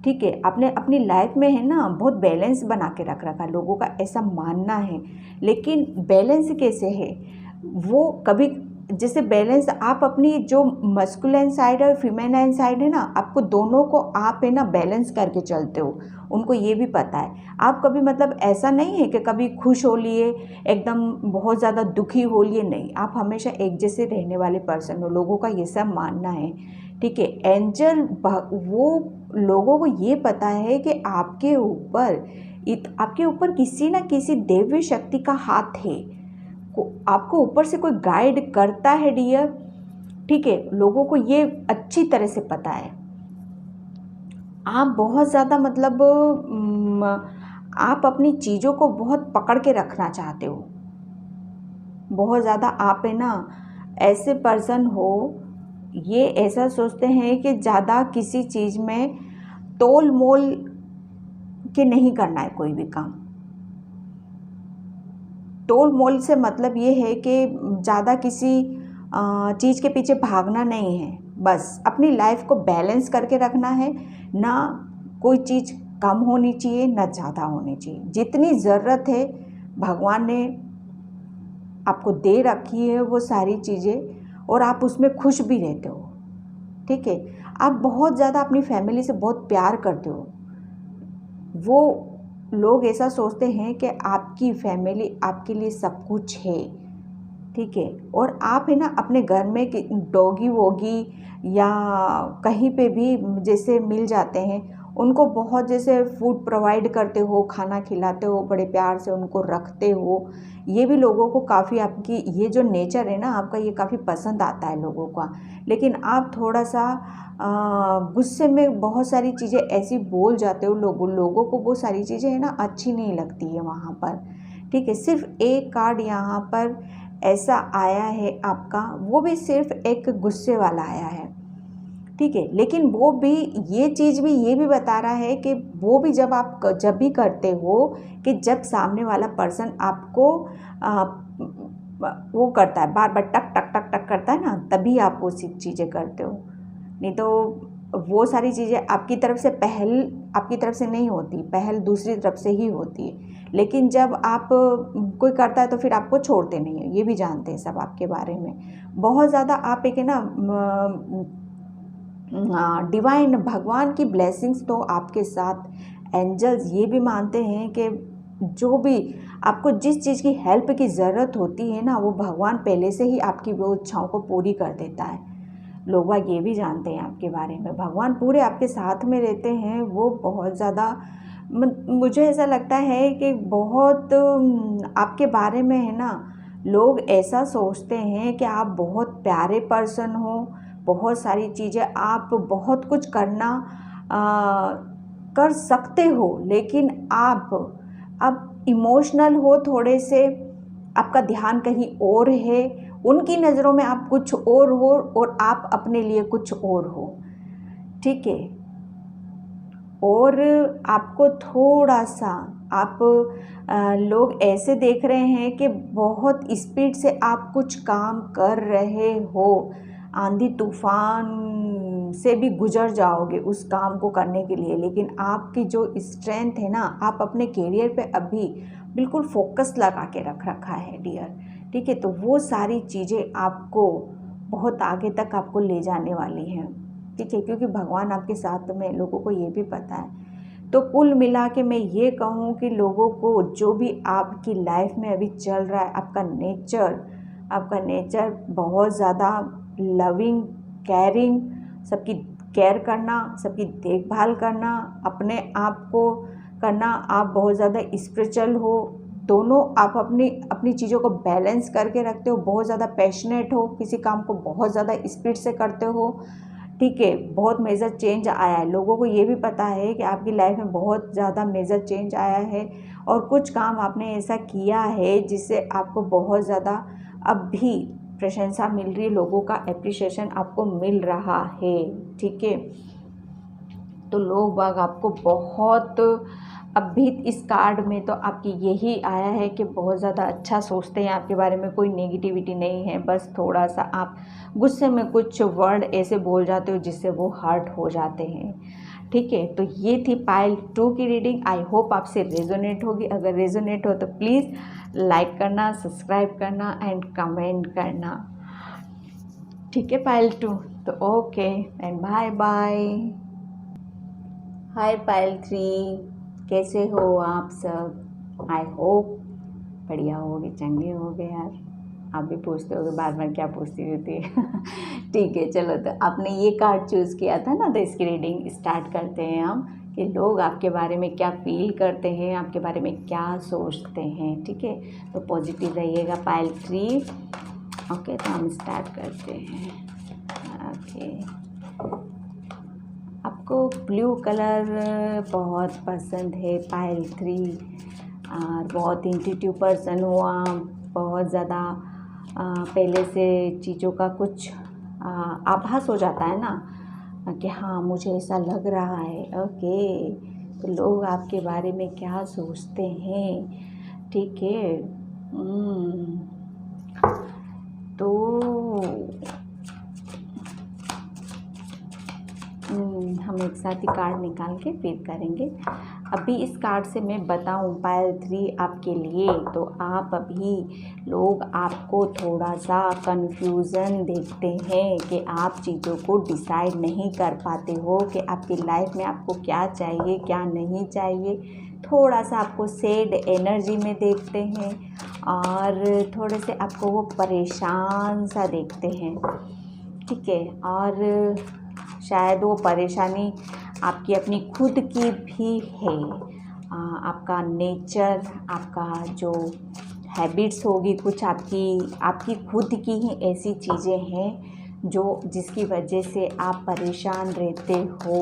A: ठीक है। आपने अपनी लाइफ में है ना बहुत बैलेंस बना के रख रखा, लोगों का ऐसा मानना है। लेकिन बैलेंस कैसे है, वो कभी जैसे बैलेंस आप अपनी जो मस्कुलिन साइड और फीमेलाइन साइड है ना, आपको दोनों को आप है ना बैलेंस करके चलते हो। उनको ये भी पता है। आप कभी मतलब ऐसा नहीं है कि कभी खुश हो लिए, एकदम बहुत ज़्यादा दुखी हो लिए, नहीं। आप हमेशा एक जैसे रहने वाले पर्सन हो, लोगों का ये सब मानना है, ठीक है। एंजल वो लोगों को ये पता है कि आपके ऊपर किसी ना किसी दिव्य शक्ति का हाथ है, आपको ऊपर से कोई गाइड करता है डियर, ठीक है। लोगों को ये अच्छी तरह से पता है। आप बहुत ज़्यादा मतलब आप अपनी चीज़ों को बहुत पकड़ के रखना चाहते हो, बहुत ज़्यादा आप है ना ऐसे पर्सन हो, ये ऐसा सोचते हैं कि ज़्यादा किसी चीज़ में तोल मोल के नहीं करना है कोई भी काम। तोल मोल से मतलब ये है कि ज़्यादा किसी चीज़ के पीछे भागना नहीं है, बस अपनी लाइफ को बैलेंस करके रखना है। ना कोई चीज़ कम होनी चाहिए ना ज़्यादा होनी चाहिए। जितनी ज़रूरत है भगवान ने आपको दे रखी है वो सारी चीज़ें, और आप उसमें खुश भी रहते हो, ठीक है। आप बहुत ज़्यादा अपनी फैमिली से बहुत प्यार करते हो। वो लोग ऐसा सोचते हैं कि आपकी फैमिली आपके लिए सब कुछ है, ठीक है। और आप है ना अपने घर में डॉगी वोगी या कहीं पे भी जैसे मिल जाते हैं, उनको बहुत जैसे फूड प्रोवाइड करते हो, खाना खिलाते हो, बड़े प्यार से उनको रखते हो, ये भी लोगों को काफ़ी आपकी ये जो नेचर है ना आपका, ये काफ़ी पसंद आता है लोगों का। लेकिन आप थोड़ा सा गुस्से में बहुत सारी चीज़ें ऐसी बोल जाते हो, लोगों को वो सारी चीज़ें है ना अच्छी नहीं लगती है वहाँ पर। ठीक है, सिर्फ एक कार्ड यहाँ पर ऐसा आया है आपका, वो भी सिर्फ एक गुस्से वाला आया है। ठीक है, लेकिन वो भी ये चीज़ भी ये भी बता रहा है कि वो भी जब भी करते हो कि जब सामने वाला पर्सन आपको वो करता है, बार बार टक टक टक टक करता है ना, तभी आप वो चीज़ें करते हो। नहीं तो वो सारी चीज़ें आपकी तरफ से नहीं होती, पहल दूसरी तरफ से ही होती है। लेकिन जब आप कोई करता है तो फिर आपको छोड़ते नहीं है, ये भी जानते हैं सब आपके बारे में। बहुत ज़्यादा आप एक है ना डिवाइन भगवान की ब्लेसिंग्स तो आपके साथ, एंजल्स ये भी मानते हैं कि जो भी आपको जिस चीज़ की हेल्प की ज़रूरत होती है ना, वो भगवान पहले से ही आपकी वो इच्छाओं को पूरी कर देता है। लोग ये भी जानते हैं आपके बारे में, भगवान पूरे आपके साथ में रहते हैं। वो बहुत ज़्यादा मुझे ऐसा लगता है कि बहुत आपके बारे में है ना, लोग ऐसा सोचते हैं कि आप बहुत प्यारे पर्सन हो, बहुत सारी चीज़ें आप बहुत कुछ कर सकते हो, लेकिन आप अब इमोशनल हो थोड़े से, आपका ध्यान कहीं और है, उनकी नज़रों में आप कुछ और हो और आप अपने लिए कुछ और हो। ठीक है, और आपको थोड़ा सा लोग ऐसे देख रहे हैं कि बहुत स्पीड से आप कुछ काम कर रहे हो, आंधी तूफान से भी गुजर जाओगे उस काम को करने के लिए, लेकिन आपकी जो स्ट्रेंथ है ना, आप अपने करियर पे अभी बिल्कुल फोकस लगा के रखा है डियर। ठीक है, तो वो सारी चीज़ें आपको बहुत आगे तक आपको ले जाने वाली हैं। ठीक है, क्योंकि भगवान आपके साथ में, लोगों को ये भी पता है। तो कुल मिला के मैं ये कहूँ कि लोगों को जो भी आपकी लाइफ में अभी चल रहा है, आपका नेचर बहुत ज़्यादा लविंग, केयरिंग, सबकी केयर करना, सबकी देखभाल करना, अपने आप को करना, आप बहुत ज़्यादा स्पिरिचुअल हो, दोनों आप अपनी चीज़ों को बैलेंस करके रखते हो, बहुत ज़्यादा पैशनेट हो, किसी काम को बहुत ज़्यादा स्पीड से करते हो। ठीक है, बहुत मेजर चेंज आया है, लोगों को ये भी पता है कि आपकी लाइफ में बहुत ज़्यादा मेजर चेंज आया है, और कुछ काम आपने ऐसा किया है जिससे आपको बहुत ज़्यादा अब भी प्रशंसा मिल रही है, लोगों का एप्रिसिएशन आपको मिल रहा है। ठीक है, तो लोग बाग आपको बहुत, अब भी इस कार्ड में तो आपकी यही आया है कि बहुत ज़्यादा अच्छा सोचते हैं आपके बारे में, कोई नेगेटिविटी नहीं है, बस थोड़ा सा आप गुस्से में कुछ वर्ड ऐसे बोल जाते हो जिससे वो हर्ट हो जाते हैं। ठीक है, तो ये थी पाइल 2 की रीडिंग। आई होप आपसे रेजोनेट होगी। अगर रेजोनेट हो तो प्लीज़ लाइक करना, सब्सक्राइब करना एंड कमेंट करना। ठीक है पाइल 2, तो okay and bye bye. Hi pile 3, कैसे हो आप सब? आई होप बढ़िया होगे, चंगे होगे यार। आप भी पूछते होगे बार बार क्या पूछती रहती है। ठीक है, चलो, तो आपने ये कार्ड चूज़ किया था ना, तो इसकी रीडिंग स्टार्ट करते हैं हम कि लोग आपके बारे में क्या फील करते हैं, आपके बारे में क्या सोचते हैं। ठीक है, तो पॉजिटिव रहिएगा पाइल 3। ओके, तो हम स्टार्ट करते हैं। ओके, आपको ब्लू कलर बहुत पसंद है पाइल 3, और बहुत इंट्यूटिव पर्सन हो आप, बहुत ज़्यादा पहले से चीज़ों का कुछ आभास हो जाता है ना कि हाँ मुझे ऐसा लग रहा है। ओके, तो लोग आपके बारे में क्या सोचते हैं। ठीक है, तो हम एक साथ ही कार्ड निकाल के फिर करेंगे। अभी इस कार्ड से मैं बताऊं पाइल 3 आपके लिए, तो आप अभी लोग आपको थोड़ा सा कंफ्यूजन देखते हैं कि आप चीज़ों को डिसाइड नहीं कर पाते हो कि आपकी लाइफ में आपको क्या चाहिए क्या नहीं चाहिए। थोड़ा सा आपको सैड एनर्जी में देखते हैं, और थोड़े से आपको वो परेशान सा देखते हैं। ठीक है, और शायद वो परेशानी आपकी अपनी खुद की भी है। आपका नेचर, आपका जो हैबिट्स होगी, कुछ आपकी खुद की ही ऐसी चीज़ें हैं जो जिसकी वजह से आप परेशान रहते हो।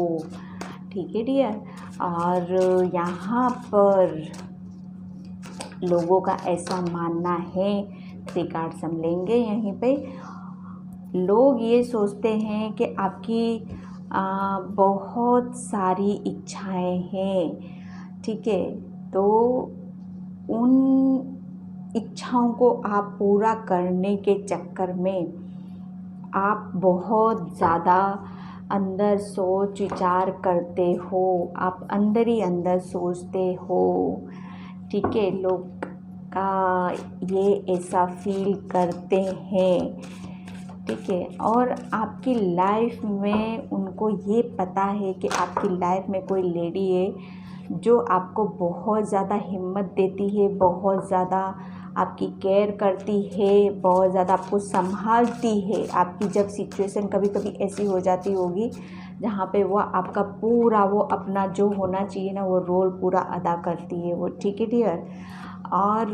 A: ठीक है डियर। और यहाँ पर लोगों का ऐसा मानना है, 3 कार्ड्स हम लेंगे यहीं पे। लोग ये सोचते हैं कि आपकी बहुत सारी इच्छाएं हैं, ठीक है, तो उन इच्छाओं को आप पूरा करने के चक्कर में आप बहुत ज़्यादा अंदर सोच विचार करते हो, आप अंदर ही अंदर सोचते हो। ठीक है, लोग का ये ऐसा फील करते हैं। ठीक है, और आपकी लाइफ में उनको ये पता है कि आपकी लाइफ में कोई लेडी है जो आपको बहुत ज़्यादा हिम्मत देती है, बहुत ज़्यादा आपकी केयर करती है, बहुत ज़्यादा आपको संभालती है। आपकी जब सिचुएशन कभी कभी ऐसी हो जाती होगी जहाँ पे वो आपका पूरा वो अपना जो होना चाहिए ना वो रोल पूरा अदा करती है वो। ठीक है डियर। और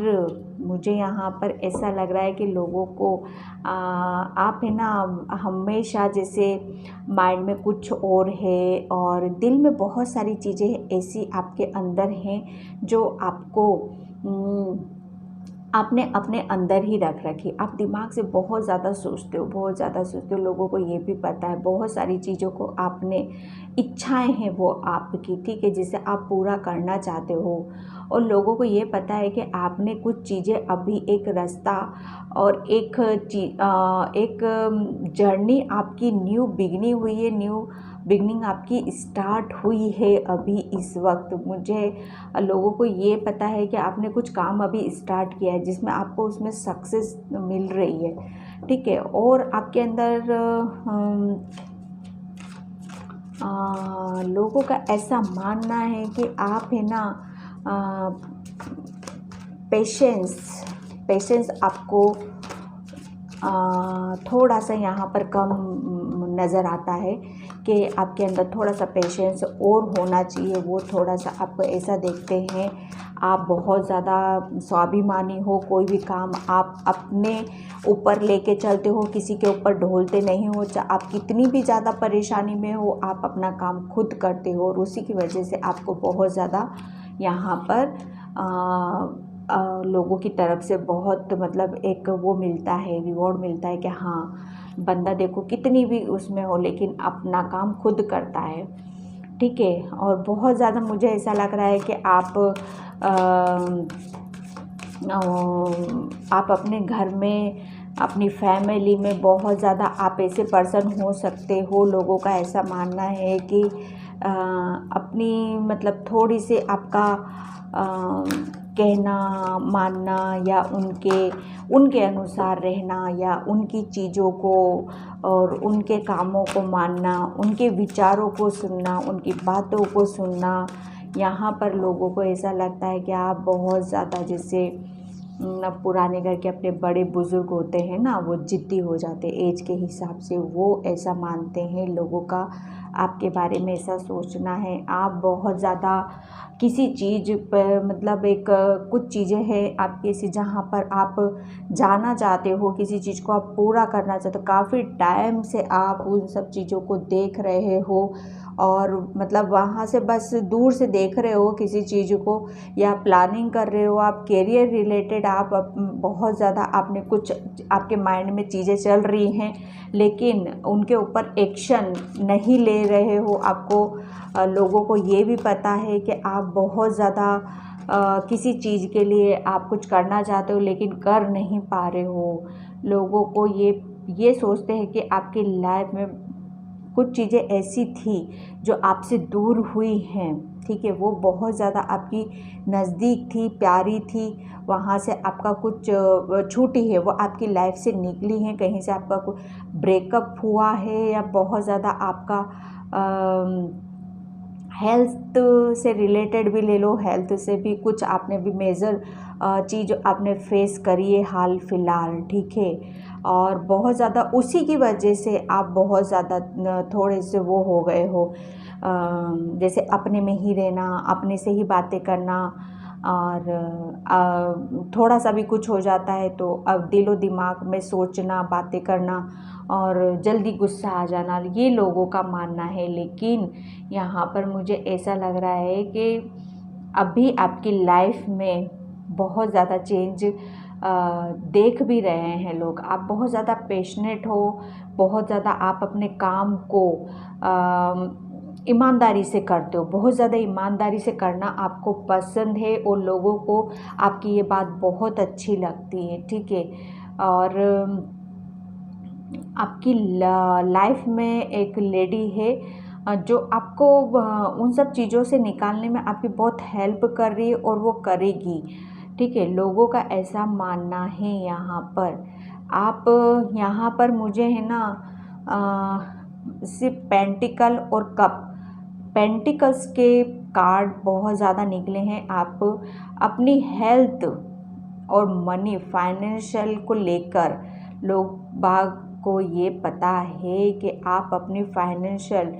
A: मुझे यहाँ पर ऐसा लग रहा है कि लोगों को आप है ना हमेशा जैसे माइंड में कुछ और है और दिल में बहुत सारी चीज़ें ऐसी आपके अंदर हैं जो आपको आपने अपने अंदर ही रख रखी। आप दिमाग से बहुत ज़्यादा सोचते हो, बहुत ज़्यादा सोचते हो। लोगों को ये भी पता है बहुत सारी चीज़ों को आपने इच्छाएं हैं वो आपकी, ठीक है, जिसे आप पूरा करना चाहते हो। और लोगों को ये पता है कि आपने कुछ चीज़ें अभी एक रास्ता और एक जर्नी आपकी न्यू बिगनिंग हुई है, न्यू बिगनिंग आपकी स्टार्ट हुई है अभी इस वक्त। मुझे लोगों को ये पता है कि आपने कुछ काम अभी स्टार्ट किया है जिसमें आपको उसमें सक्सेस मिल रही है। ठीक है, और आपके अंदर लोगों का ऐसा मानना है कि आप है ना पेशेंस आपको थोड़ा सा यहाँ पर कम नज़र आता है कि आपके अंदर थोड़ा सा पेशेंस और होना चाहिए। वो थोड़ा सा आपको ऐसा देखते हैं आप बहुत ज़्यादा स्वाभिमानी हो, कोई भी काम आप अपने ऊपर लेके चलते हो, किसी के ऊपर ढोलते नहीं हो। आप कितनी भी ज़्यादा परेशानी में हो आप अपना काम खुद करते हो और उसी की वजह से आपको बहुत ज़्यादा यहाँ पर लोगों की तरफ से बहुत मतलब एक वो मिलता है, रिवॉर्ड मिलता है कि हाँ बंदा देखो कितनी भी उसमें हो लेकिन अपना काम खुद करता है। ठीक है, और बहुत ज़्यादा मुझे ऐसा लग रहा है कि आप अपने घर में अपनी फैमिली में बहुत ज़्यादा आप ऐसे पर्सन हो सकते हो। लोगों का ऐसा मानना है कि अपनी मतलब थोड़ी से आपका कहना मानना या उनके अनुसार रहना या उनकी चीज़ों को और उनके कामों को मानना, उनके विचारों को सुनना, उनकी बातों को सुनना। यहाँ पर लोगों को ऐसा लगता है कि आप बहुत ज़्यादा जैसे पुराने घर के अपने बड़े बुज़ुर्ग होते हैं ना, वो ज़िद्दी हो जाते हैं एज के हिसाब से, वो ऐसा मानते हैं। लोगों का आपके बारे में ऐसा सोचना है। आप बहुत ज़्यादा किसी चीज़ पर मतलब एक कुछ चीज़ें हैं आपकी ऐसी जहाँ पर आप जाना चाहते हो, किसी चीज़ को आप पूरा करना चाहते हो, काफ़ी टाइम से आप उन सब चीज़ों को देख रहे हो और मतलब वहाँ से बस दूर से देख रहे हो किसी चीज़ को या प्लानिंग कर रहे हो। आप करियर रिलेटेड आप बहुत ज़्यादा आपने कुछ आपके माइंड में चीज़ें चल रही हैं लेकिन उनके ऊपर एक्शन नहीं ले रहे हो। आपको लोगों को ये भी पता है कि आप बहुत ज़्यादा किसी चीज़ के लिए आप कुछ करना चाहते हो लेकिन कर नहीं पा रहे हो। लोगों को ये सोचते हैं कि आपकी लाइफ में कुछ चीज़ें ऐसी थी जो आपसे दूर हुई हैं, ठीक है, वो बहुत ज़्यादा आपकी नज़दीक थी, प्यारी थी, वहाँ से आपका कुछ छूटी है, वो आपकी लाइफ से निकली हैं, कहीं से आपका कुछ ब्रेकअप हुआ है या बहुत ज़्यादा आपका हेल्थ से रिलेटेड भी ले लो, हेल्थ से भी कुछ आपने भी मेजर चीज़ आपने फेस करी है हाल फिलहाल। ठीक है, और बहुत ज़्यादा उसी की वजह से आप बहुत ज़्यादा थोड़े से वो हो गए हो, जैसे अपने में ही रहना, अपने से ही बातें करना, और थोड़ा सा भी कुछ हो जाता है तो अब दिलो दिमाग में सोचना, बातें करना और जल्दी गुस्सा आ जाना, ये लोगों का मानना है। लेकिन यहाँ पर मुझे ऐसा लग रहा है कि अभी आपकी लाइफ में बहुत ज़्यादा चेंज देख भी रहे हैं लोग। आप बहुत ज़्यादा पैशनेट हो, बहुत ज़्यादा आप अपने काम को ईमानदारी से करते हो, बहुत ज़्यादा ईमानदारी से करना आपको पसंद है और लोगों को आपकी ये बात बहुत अच्छी लगती है, ठीक है। और आपकी लाइफ में एक लेडी है जो आपको उन सब चीज़ों से निकालने में आपकी बहुत हेल्प कर रही है और वो करेगी, ठीक है। लोगों का ऐसा मानना है यहाँ पर। आप यहाँ पर मुझे है ना सिर्फ पेंटिकल और कप, पेंटिकल्स के कार्ड बहुत ज़्यादा निकले हैं। आप अपनी हेल्थ और मनी, फाइनेंशियल को लेकर लोग बाग को ये पता है कि आप अपनी फाइनेंशियल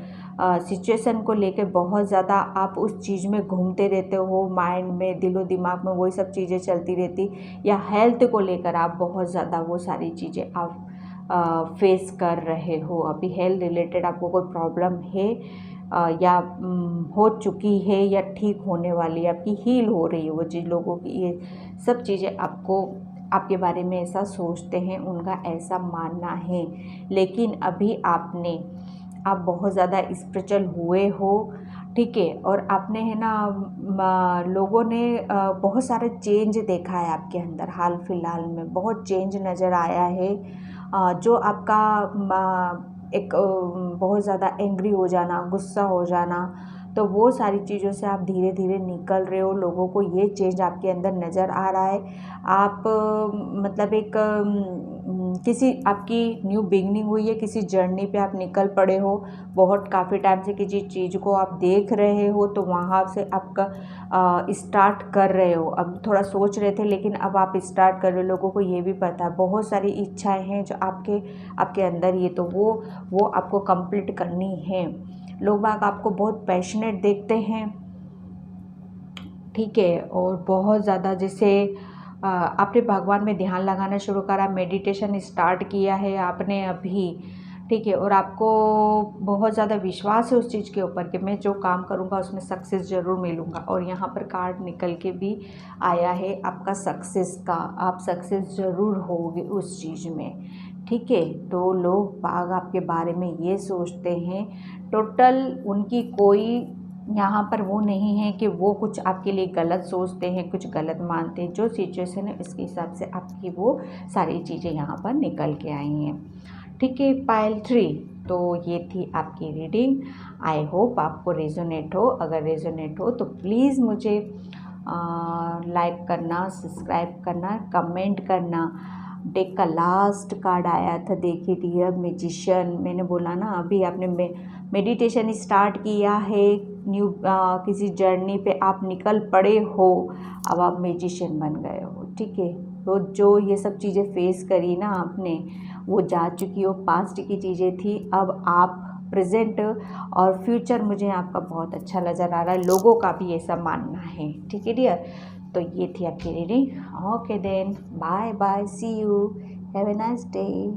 A: सिचुएशन को लेकर बहुत ज़्यादा आप उस चीज़ में घूमते रहते हो, माइंड में, दिलो दिमाग में वही सब चीज़ें चलती रहती, या हेल्थ को लेकर आप बहुत ज़्यादा वो सारी चीज़ें आप फेस कर रहे हो। अभी हेल्थ रिलेटेड आपको कोई प्रॉब्लम है या हो चुकी है या ठीक होने वाली है, आपकी हील हो रही है वो चीज़, लोगों की ये सब चीज़ें आपको आपके बारे में ऐसा सोचते हैं, उनका ऐसा मानना है। लेकिन अभी आप बहुत ज़्यादा स्पिरिचुअल हुए हो, ठीक है। और आपने है ना लोगों ने बहुत सारे चेंज देखा है आपके अंदर, हाल फिलहाल में बहुत चेंज नज़र आया है। जो आपका एक बहुत ज़्यादा एंग्री हो जाना, गुस्सा हो जाना, तो वो सारी चीज़ों से आप धीरे धीरे निकल रहे हो। लोगों को ये चेंज आपके अंदर नज़र आ रहा है। आप मतलब एक किसी आपकी न्यू बिगनिंग हुई है, किसी जर्नी पे आप निकल पड़े हो, बहुत काफ़ी टाइम से किसी चीज़ को आप देख रहे हो, तो वहाँ से आपका स्टार्ट कर रहे हो। अब थोड़ा सोच रहे थे लेकिन अब आप स्टार्ट कर रहे हो। लोगों को ये भी पता है बहुत सारी इच्छाएं हैं जो आपके अंदर, ये तो वो आपको कंप्लीट करनी है। लोग बाग आपको बहुत पैशनेट देखते हैं, ठीक है। और बहुत ज़्यादा जैसे आपने भगवान में ध्यान लगाना शुरू करा, मेडिटेशन स्टार्ट किया है आपने अभी, ठीक है। और आपको बहुत ज़्यादा विश्वास है उस चीज़ के ऊपर कि मैं जो काम करूँगा उसमें सक्सेस ज़रूर मिलूँगा। और यहाँ पर कार्ड निकल के भी आया है आपका सक्सेस का, आप सक्सेस ज़रूर होगे उस चीज़ में, ठीक है। तो लोग बाग आपके बारे में ये सोचते हैं, टोटल उनकी कोई यहाँ पर वो नहीं है कि वो कुछ आपके लिए गलत सोचते हैं, कुछ गलत मानते हैं। जो सिचुएशन है उसके हिसाब से आपकी वो सारी चीज़ें यहाँ पर निकल के आई हैं, ठीक है। पाइल 3, तो ये थी आपकी रीडिंग। आई होप आपको रेजोनेट हो। अगर रेजोनेट हो तो प्लीज़ मुझे लाइक करना, सब्सक्राइब करना, कमेंट करना। डेक का लास्ट कार्ड आया था, देखिए डियर मैजिशियन। मैंने बोला ना अभी आपने मेडिटेशन स्टार्ट किया है, न्यू किसी जर्नी पे आप निकल पड़े हो, अब आप मैजिशियन बन गए हो, ठीक है। तो जो ये सब चीज़ें फेस करी ना आपने, वो जा चुकी हो, पास्ट की चीज़ें थी। अब आप प्रेजेंट और फ्यूचर मुझे आपका बहुत अच्छा नज़र आ रहा है, लोगों का भी ऐसा मानना है, ठीक है डियर। तो ये थी आपकी reading. Okay then, bye bye, see you, have a nice day.